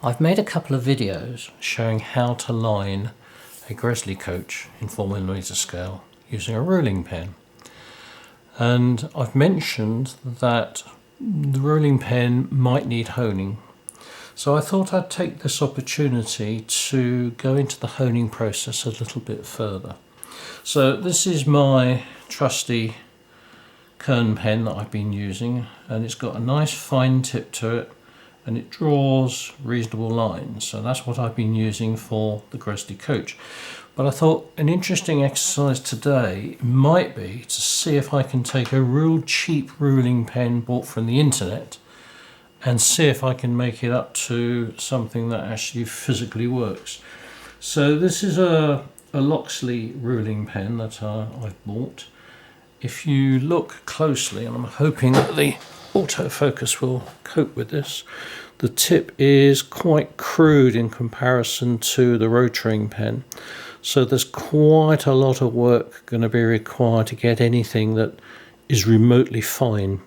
I've made a couple of videos showing how to line a Gresley coach in 4mm scale using a ruling pen, and I've mentioned that the ruling pen might need honing, so I thought I'd take this opportunity to go into the honing process a little bit further. So this is my trusty Kern pen that I've been using, and it's got a nice fine tip to it and it draws reasonable lines, so that's what I've been using for the Gresley coach. But I thought an interesting exercise today might be to see if I can take a real cheap ruling pen bought from the internet and see if I can make it up to something that actually physically works. So this is a Loxley ruling pen that I've bought. If you look closely, and I'm hoping that the autofocus will cope with this, the tip is quite crude in comparison to the rotaring pen, so there's quite a lot of work going to be required to get anything that is remotely fine.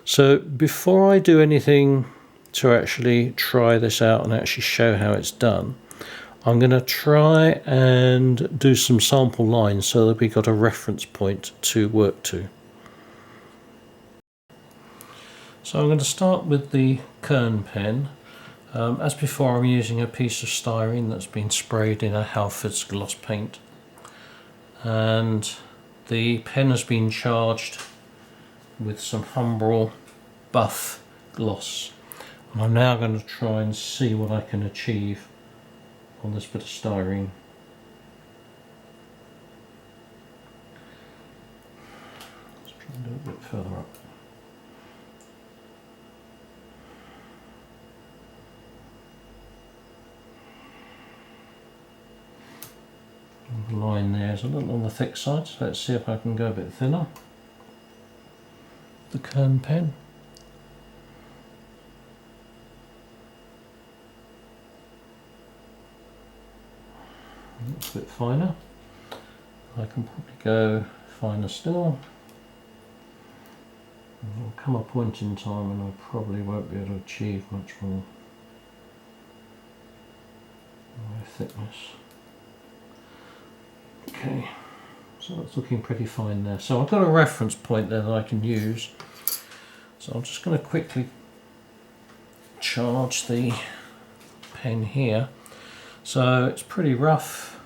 So before I do anything to actually try this out and actually show how it's done, I'm going to try and do some sample lines so that we've got a reference point to work to. So I'm going to start with the Kern pen. As before, I'm using a piece of styrene that's been sprayed in a Halfords gloss paint, and the pen has been charged with some Humbrol buff gloss, and I'm now going to try and see what I can achieve on this bit of styrene. Let's try and do it a bit further up. The line there is a little on the thick side, so let's see if I can go a bit thinner. The Kern pen. Looks a bit finer. I can probably go finer still. There'll come a point in time when I probably won't be able to achieve much more thickness. Okay, so it's looking pretty fine there. So I've got a reference point there that I can use. So I'm just going to quickly charge the pen here. So it's pretty rough.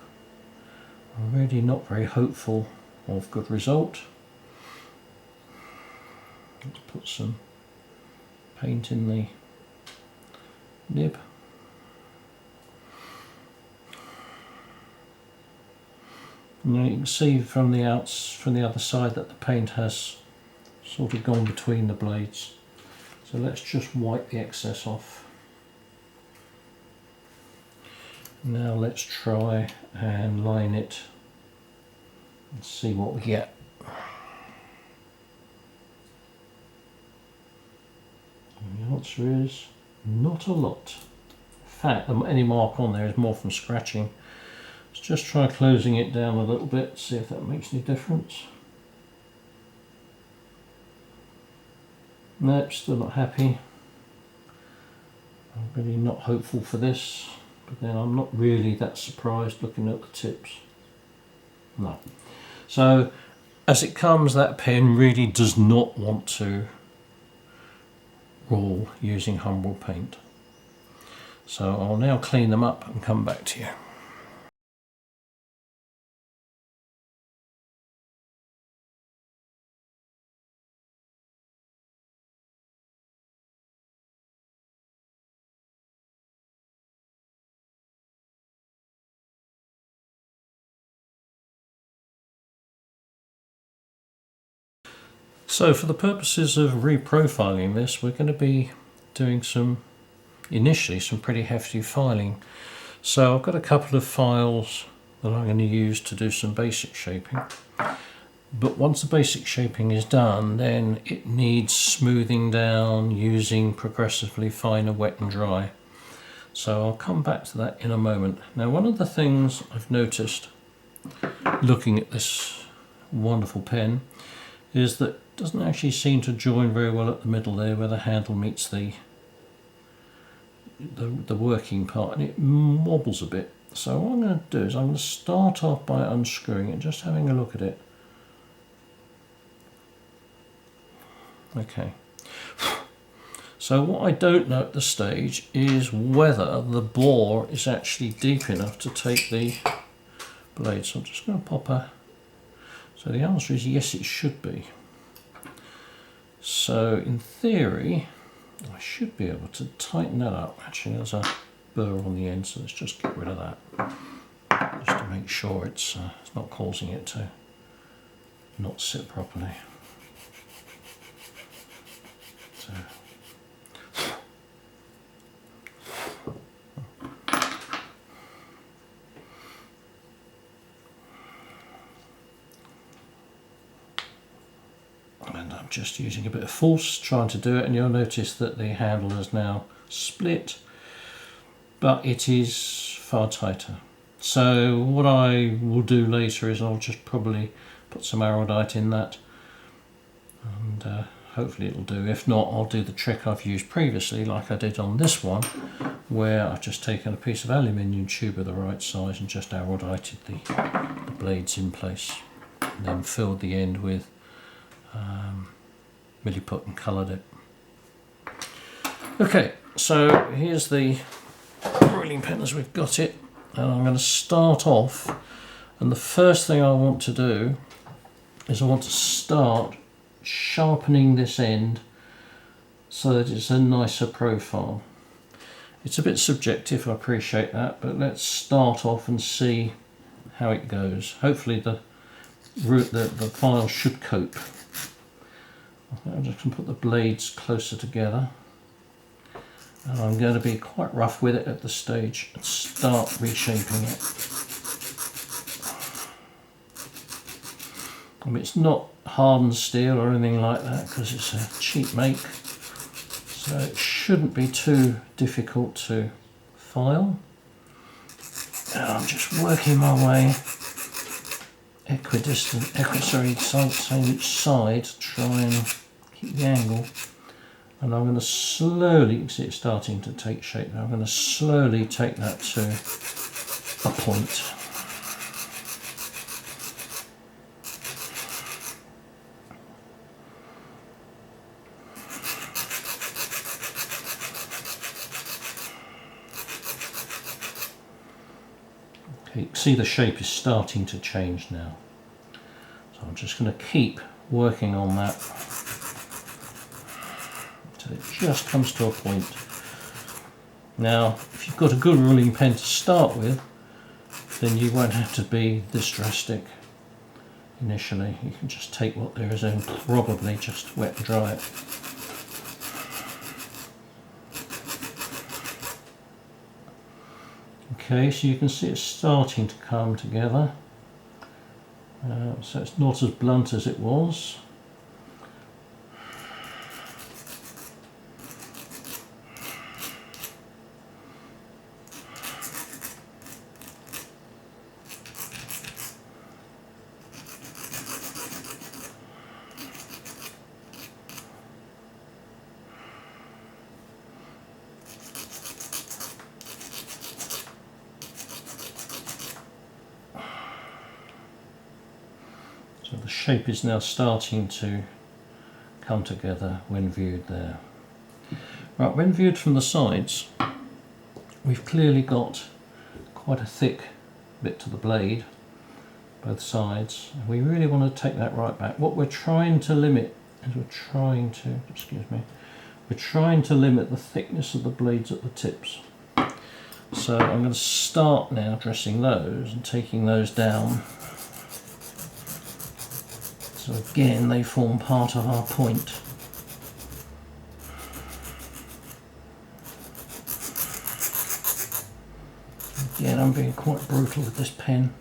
I'm really not very hopeful of good result. Let's put some paint in the nib. And you can see from the other side that the paint has sort of gone between the blades. So let's just wipe the excess off. Now let's try and line it and see what we get. And the answer is not a lot. In fact, any mark on there is more from scratching. Let's just try closing it down a little bit, see if that makes any difference. Nope, still not happy. I'm really not hopeful for this, but then I'm not really that surprised looking at the tips. No. So as it comes, that pen really does not want to roll using Humbrol paint. So I'll now clean them up and come back to you. So for the purposes of reprofiling this, we're going to be doing initially some pretty hefty filing. So I've got a couple of files that I'm going to use to do some basic shaping. But once the basic shaping is done, then it needs smoothing down using progressively finer wet and dry. So I'll come back to that in a moment. Now, one of the things I've noticed looking at this wonderful pen is that it doesn't actually seem to join very well at the middle there where the handle meets the the working part, and it wobbles a bit. So what I'm going to do is I'm going to start off by unscrewing it, just having a look at it. Okay. So what I don't know at this stage is whether the bore is actually deep enough to take the blade. So I'm just going to pop a... So the answer is yes, it should be. So in theory, I should be able to tighten that up. Actually, there's a burr on the end, so let's just get rid of that. Just to make sure it's not causing it to not sit properly. So. And I'm just using a bit of force trying to do it, and you'll notice that the handle is now split, but it is far tighter. So what I will do later is I'll just probably put some Araldite in that, and hopefully it'll do. If not, I'll do the trick I've used previously, like I did on this one, where I've just taken a piece of aluminium tube of the right size and just Araldited the blades in place, and then filled the end with Milliput and coloured it. Okay, so here's the rolling pin as we've got it, and I'm going to start off, and the first thing I want to do is I want to start sharpening this end so that it's a nicer profile. It's a bit subjective, I appreciate that, but let's start off and see how it goes. Hopefully the file should cope. I'm just going to put the blades closer together, and I'm going to be quite rough with it at this stage and start reshaping it. I mean, it's not hardened steel or anything like that because it's a cheap make, so it shouldn't be too difficult to file. And I'm just working my way same each side to try and keep the angle, and I'm going to slowly, you can see it's starting to take shape now, I'm going to slowly take that to a point. Okay, you can see the shape is starting to change now. So I'm just going to keep working on that until it just comes to a point. Now, if you've got a good ruling pen to start with, then you won't have to be this drastic initially. You can just take what there is and probably just wet and dry it. Okay, so you can see it's starting to come together. So it's not as blunt as it was. So the shape is now starting to come together when viewed there. Right, when viewed from the sides, we've clearly got quite a thick bit to the blade, both sides. We really want to take that right back. What we're trying to limit is we're trying to limit the thickness of the blades at the tips. So I'm going to start now dressing those and taking those down. So again, they form part of our point. Again, I'm being quite brutal with this pen.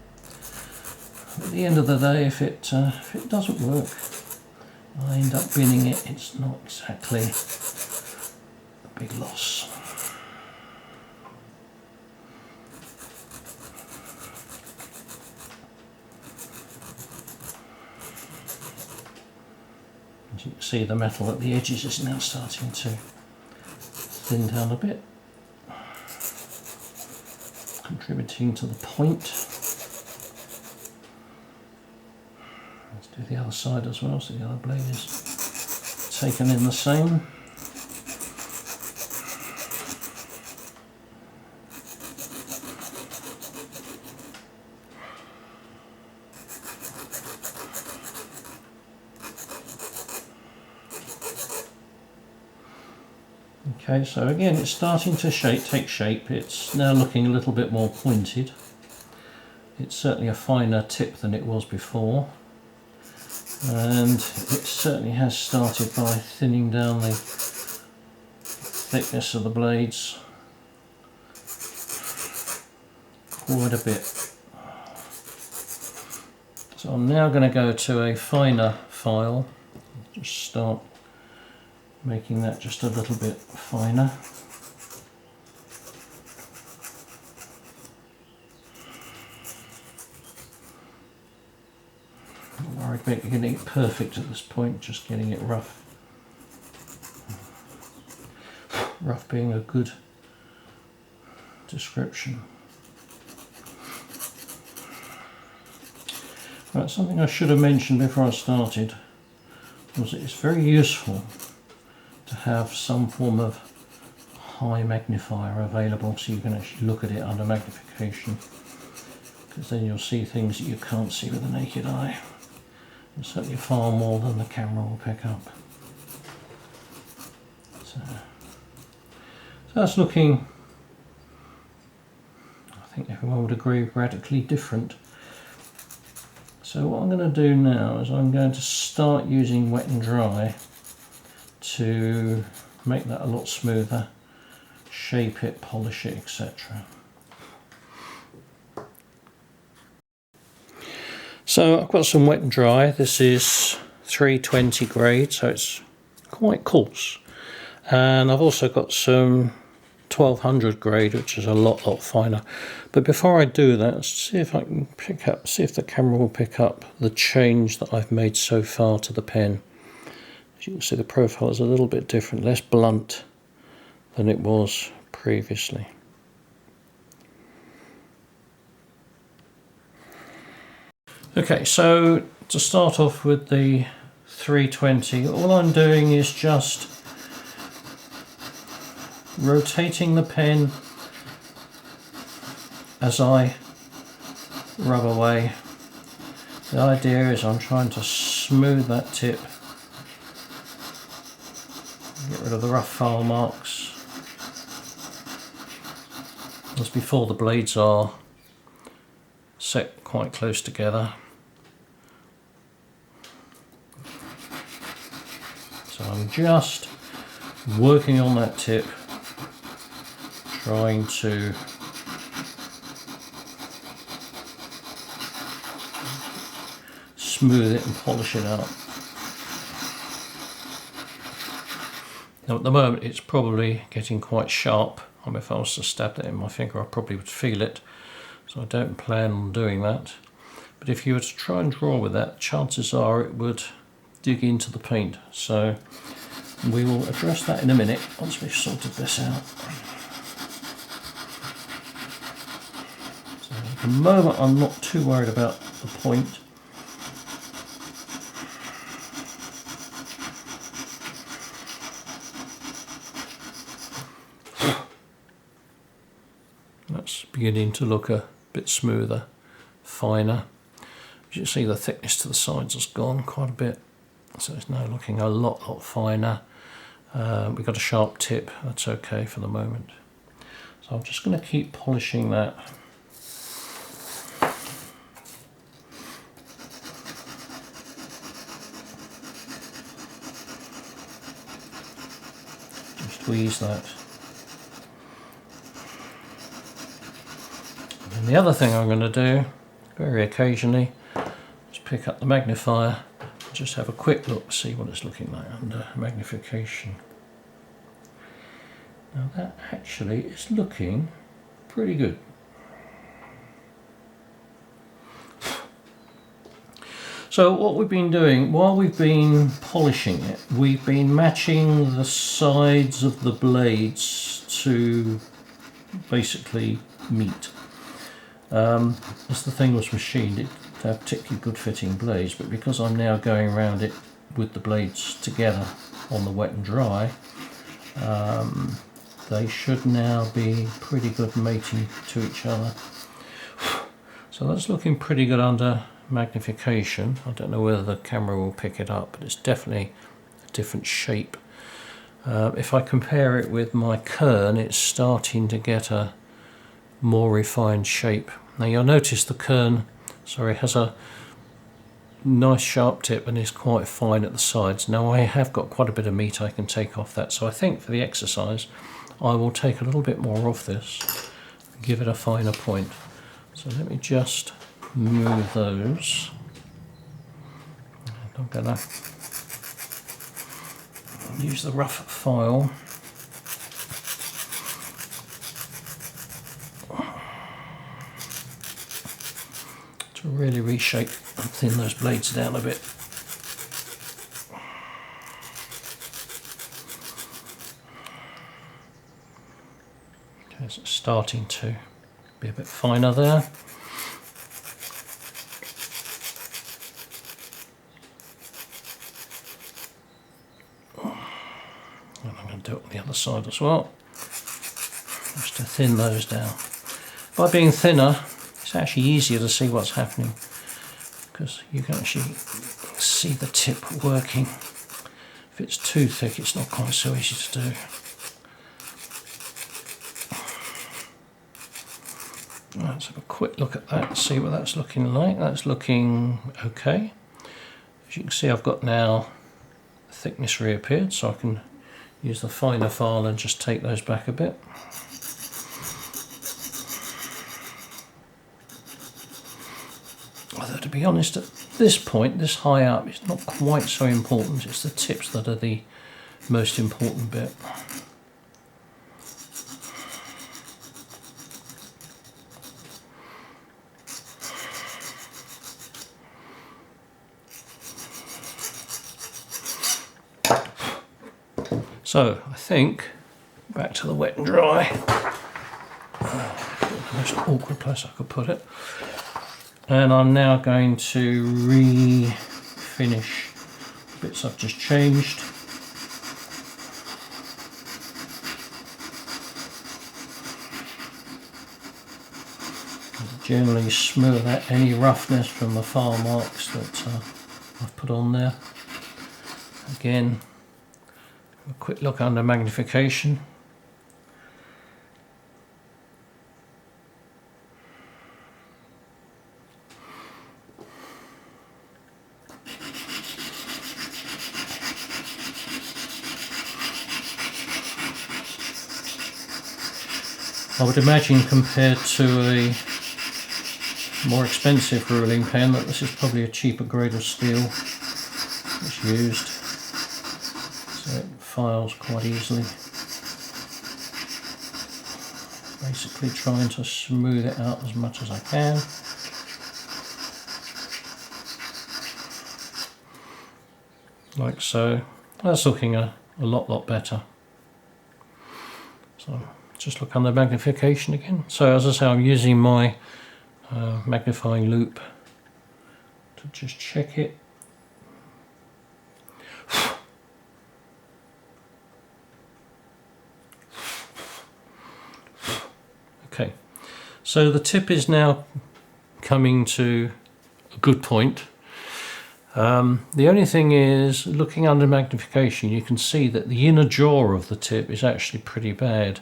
At the end of the day, if it doesn't work, I end up binning it. It's not exactly a big loss. As you can see, the metal at the edges is now starting to thin down a bit. contributing to the point. Let's do the other side as well, so the other blade is taken in the same. Okay, so again it's starting to take shape. It's now looking a little bit more pointed. It's certainly a finer tip than it was before, and it certainly has started by thinning down the thickness of the blades quite a bit. So I'm now going to go to a finer file, just start making that just a little bit finer. Don't worry about getting it perfect at this point, just getting it rough. Rough being a good description. Right, something I should have mentioned before I started was that it's very useful to have some form of high magnifier available so you can actually look at it under magnification, because then you'll see things that you can't see with the naked eye. It's certainly far more than the camera will pick up. So that's looking, I think everyone would agree, radically different. So what I'm going to do now is I'm going to start using wet and dry to make that a lot smoother, shape it, polish it, etc. So I've got some wet and dry. This is 320 grade, so it's quite coarse. And I've also got some 1200 grade, which is a lot finer. But before I do that, let's see if I can see if the camera will pick up the change that I've made so far to the pen. As you can see, the profile is a little bit different, less blunt than it was previously. Okay, so to start off with the 320, all I'm doing is just rotating the pen as I rub away. The idea is I'm trying to smooth that tip, get rid of the rough file marks. As before, the blades are set quite close together. So I'm just working on that tip, trying to smooth it and polish it out. Now at the moment it's probably getting quite sharp. I mean, if I was to stab that in my finger I probably would feel it, so I don't plan on doing that. But if you were to try and draw with that, chances are it would dig into the paint. So we will address that in a minute once we've sorted this out. So at the moment I'm not too worried about the point. That's beginning to look a bit smoother, finer. As you can see, the thickness to the sides has gone quite a bit, so it's now looking a lot finer. We've got a sharp tip, that's okay for the moment. So I'm just going to keep polishing that. Just tweeze that. And the other thing I'm going to do, very occasionally, is pick up the magnifier and just have a quick look, see what it's looking like under magnification. Now that actually is looking pretty good. So what we've been doing, while we've been polishing it, we've been matching the sides of the blades to basically meet. As the thing was machined, it had particularly good fitting blades, but because I'm now going around it with the blades together on the wet and dry, they should now be pretty good mating to each other. So that's looking pretty good under magnification. I don't know whether the camera will pick it up, but it's definitely a different shape. If I compare it with my Kern, it's starting to get a more refined shape. Now you'll notice the Kern, has a nice sharp tip and is quite fine at the sides. Now I have got quite a bit of meat I can take off that, so I think for the exercise I will take a little bit more off this and give it a finer point. So let me just move those. I'm going to use the rough file. To really reshape and thin those blades down a bit. Okay, so it's starting to be a bit finer there. And I'm going to do it on the other side as well, just to thin those down. By being thinner, it's actually easier to see what's happening, because you can actually see the tip working. If it's too thick, it's not quite so easy to do. Let's have a quick look at that, see what that's looking like. That's looking okay. As you can see, I've got now thickness reappeared, so I can use the finer file and just take those back a bit. Although to be honest, at this point, this high up, it's not quite so important. It's the tips that are the most important bit. So I think back to the wet and dry. The most awkward place I could put it. And I'm now going to refinish bits I've just changed. Generally smooth out any roughness from the file marks that I've put on there. Again, a quick look under magnification. I would imagine compared to a more expensive ruling pen that this is probably a cheaper grade of steel that's used, so it files quite easily. Basically trying to smooth it out as much as I can. Like so. That's looking a lot better. So just look under magnification again. So as I say, I'm using my magnifying loupe to just check it. Okay, so the tip is now coming to a good point. The only thing is, looking under magnification, you can see that the inner jaw of the tip is actually pretty bad,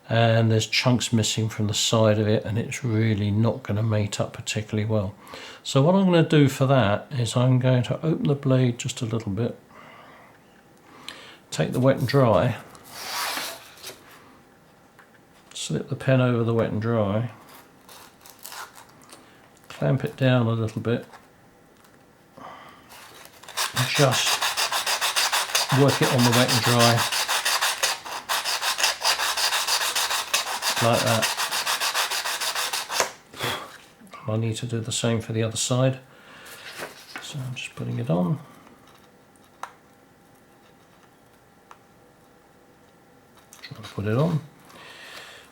and there's chunks missing from the side of it, and it's really not going to mate up particularly well. So what I'm going to do for that is I'm going to open the blade just a little bit, take the wet and dry, slip the pen over the wet and dry, clamp it down a little bit, and just work it on the wet and dry like that. I need to do the same for the other side, so I'm just putting it on. Trying to put it on,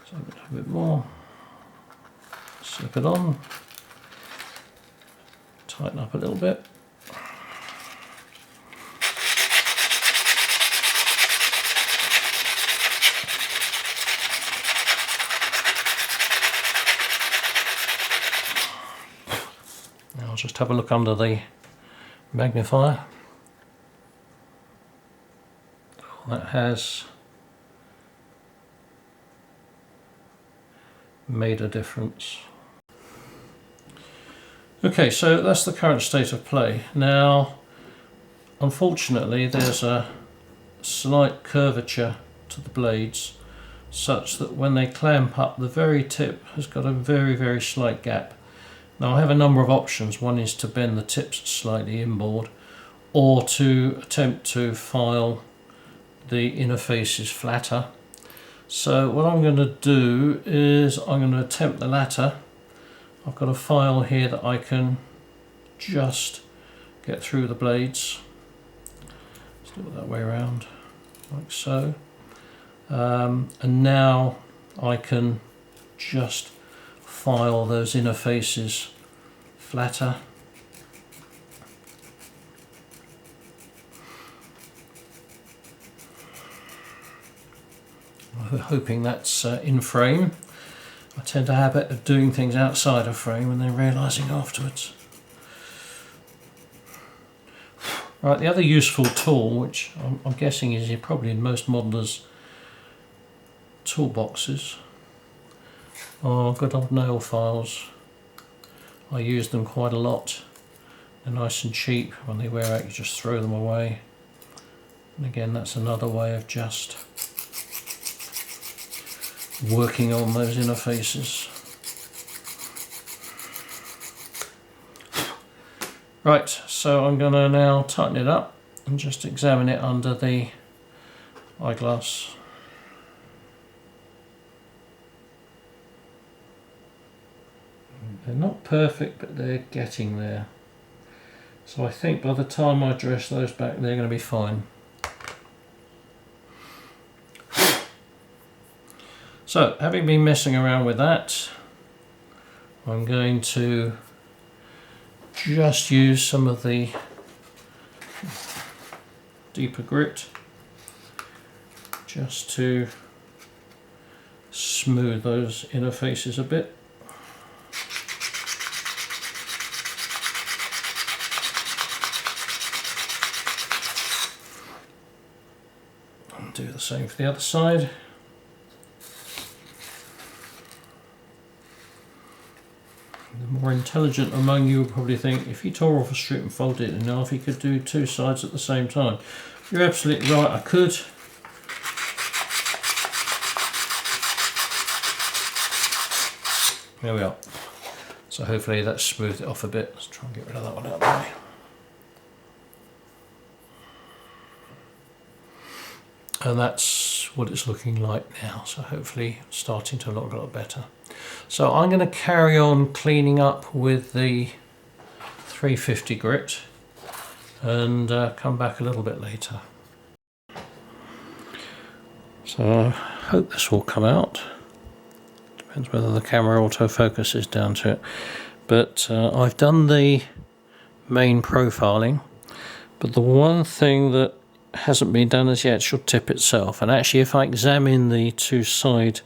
so a bit more. slip it on, tighten up a little bit. Now I'll just have a look under the magnifier. That has made a difference. Okay, so that's the current state of play. Now, unfortunately, there's a slight curvature to the blades, such that when they clamp up, the very tip has got a very, very slight gap. Now, I have a number of options. One is to bend the tips slightly inboard, or to attempt to file the inner faces flatter. So what I'm going to do is I'm going to attempt the latter. I've got a file here that I can just get through the blades. Let's do it that way around, like so. And now I can just file those inner faces flatter. I'm hoping that's in frame. I tend to have a habit of doing things outside of frame and then realising afterwards. Right, the other useful tool, which I'm guessing is probably in most modelers' toolboxes, are good old nail files. I use them quite a lot. They're nice and cheap. When they wear out, you just throw them away. And again, that's another way of just working on those inner faces. Right, so I'm going to now tighten it up and just examine it under the eyeglass. They're not perfect, but they're getting there. So I think by the time I dress those back, they're going to be fine. So, having been messing around with that, I'm going to just use some of the deeper grit just to smooth those inner faces a bit. And do the same for the other side. The more intelligent among you will probably think if you tore off a strip and folded it in half, you could do two sides at the same time. You're absolutely right, I could. There we are. So hopefully that's smoothed it off a bit. Let's try and get rid of that one out of the way. And that's what it's looking like now. So hopefully it's starting to look a lot better. So I'm going to carry on cleaning up with the 350 grit and come back a little bit later. So I hope this will come out. Depends whether the camera autofocus is down to it. But I've done the main profiling, but the one thing that hasn't been done as yet is your tip itself. And actually, if I examine the two side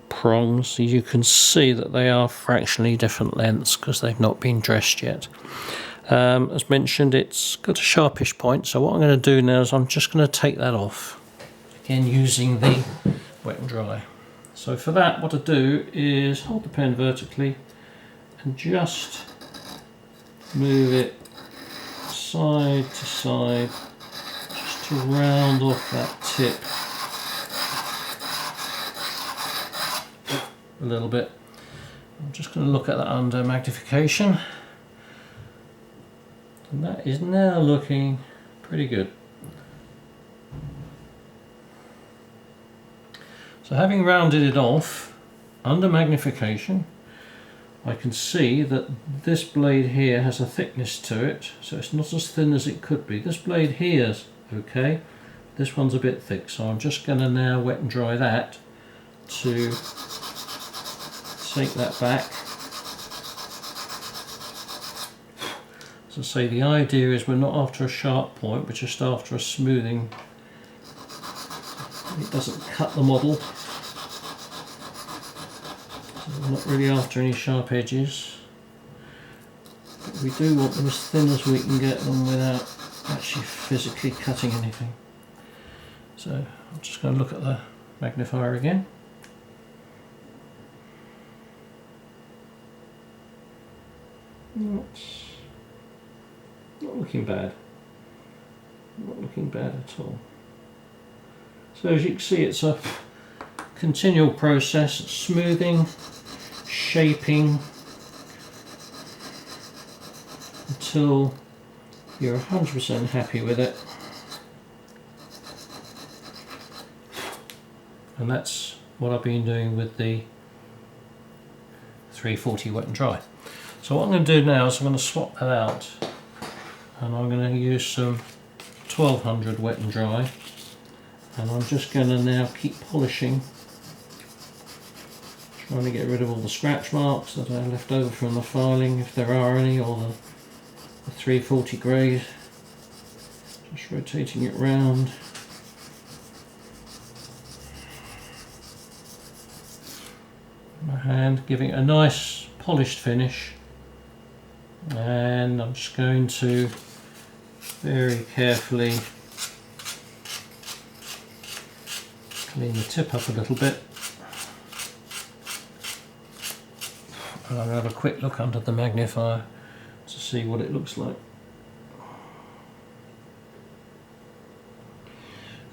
prongs, you can see that they are fractionally different lengths because they've not been dressed yet. As mentioned, it's got a sharpish point, so what I'm going to do now is I'm just going to take that off, again using the wet and dry. So for that, what I do is hold the pen vertically and just move it side to side just to round off that tip a little bit. I'm just going to look at that under magnification, and that is now looking pretty good. So having rounded it off under magnification, I can see that this blade here has a thickness to it, so it's not as thin as it could be. This blade here is okay, this one's a bit thick, so I'm just going to now wet and dry that to take that back As I say, the idea is we're not after a sharp point, we're just after a smoothing. It doesn't cut the model. So we're not really after any sharp edges. But we do want them as thin as we can get them without actually physically cutting anything. So I'm just going to look at the magnifier again. Not looking bad. Not looking bad at all. So as you can see, it's a continual process, smoothing, shaping, until you're 100% happy with it. And that's what I've been doing with the 340 wet and dry. So what I'm going to do now is I'm going to swap that out, and I'm going to use some 1200 wet and dry, and I'm just going to now keep polishing, trying to get rid of all the scratch marks that are left over from the filing, if there are any, or the 340 grade. Just rotating it round. My hand, giving it a nice polished finish, and I'm just going to very carefully clean the tip up a little bit, and I'll have a quick look under the magnifier to see what it looks like.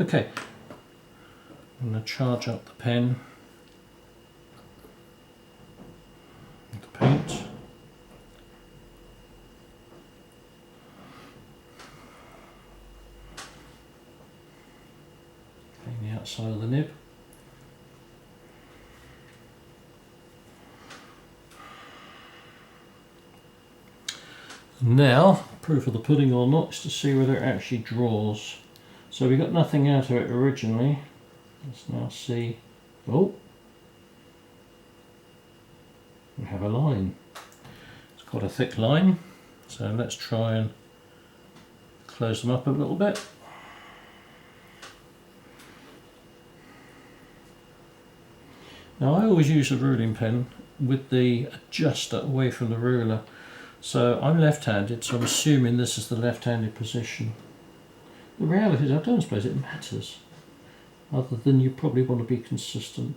Okay, I'm going to charge up the pen with the paint. Clean the outside of the nib. Now, proof of the pudding or not is to see whether it actually draws. So we got nothing out of it originally. Let's now see. Oh, we have a line. It's got a thick line. So let's try and close them up a little bit. Now I always use a ruling pen with the adjuster away from the ruler. So I'm left-handed, so I'm assuming this is the left-handed position. The reality is I don't suppose it matters, other than you probably want to be consistent.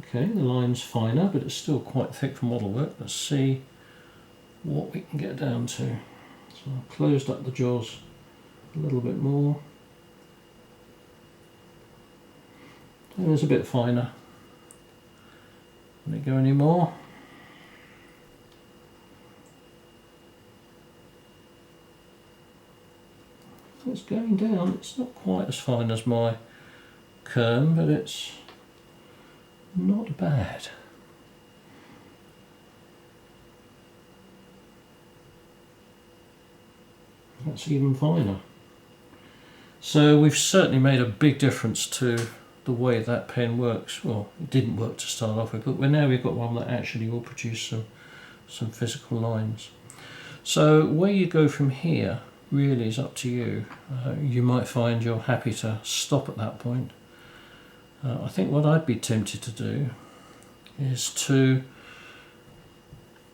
Okay, the line's finer, but it's still quite thick for model work. Let's see what we can get down to. So I've closed up the jaws a little bit more. And it's a bit finer. Let it go any more. It's going down. It's not quite as fine as my kern, but it's not bad. That's even finer. So we've certainly made a big difference to the way that pen works. Well, it didn't work to start off with, but now we've got one that actually will produce some physical lines. So where you go from here really is up to you. You might find you're happy to stop at that point. I think what I'd be tempted to do is to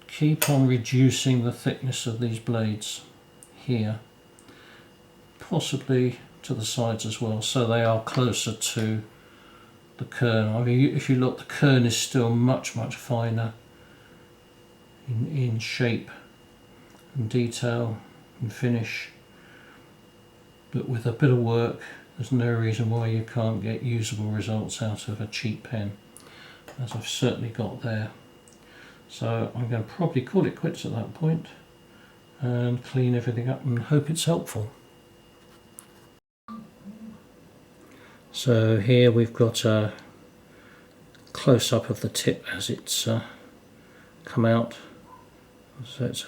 keep on reducing the thickness of these blades here, possibly to the sides as well, so they are closer to the kern. I mean, if you look, the kern is still much finer in shape and detail and finish, but with a bit of work there's no reason why you can't get usable results out of a cheap pen, as I've certainly got there. So I'm going to probably call it quits at that point and clean everything up and hope it's helpful. So here we've got a close-up of the tip as it's come out. So it's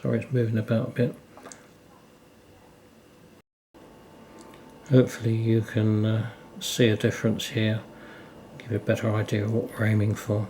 sorry, it's moving about a bit. Hopefully you can see a difference here, give you a better idea of what we're aiming for.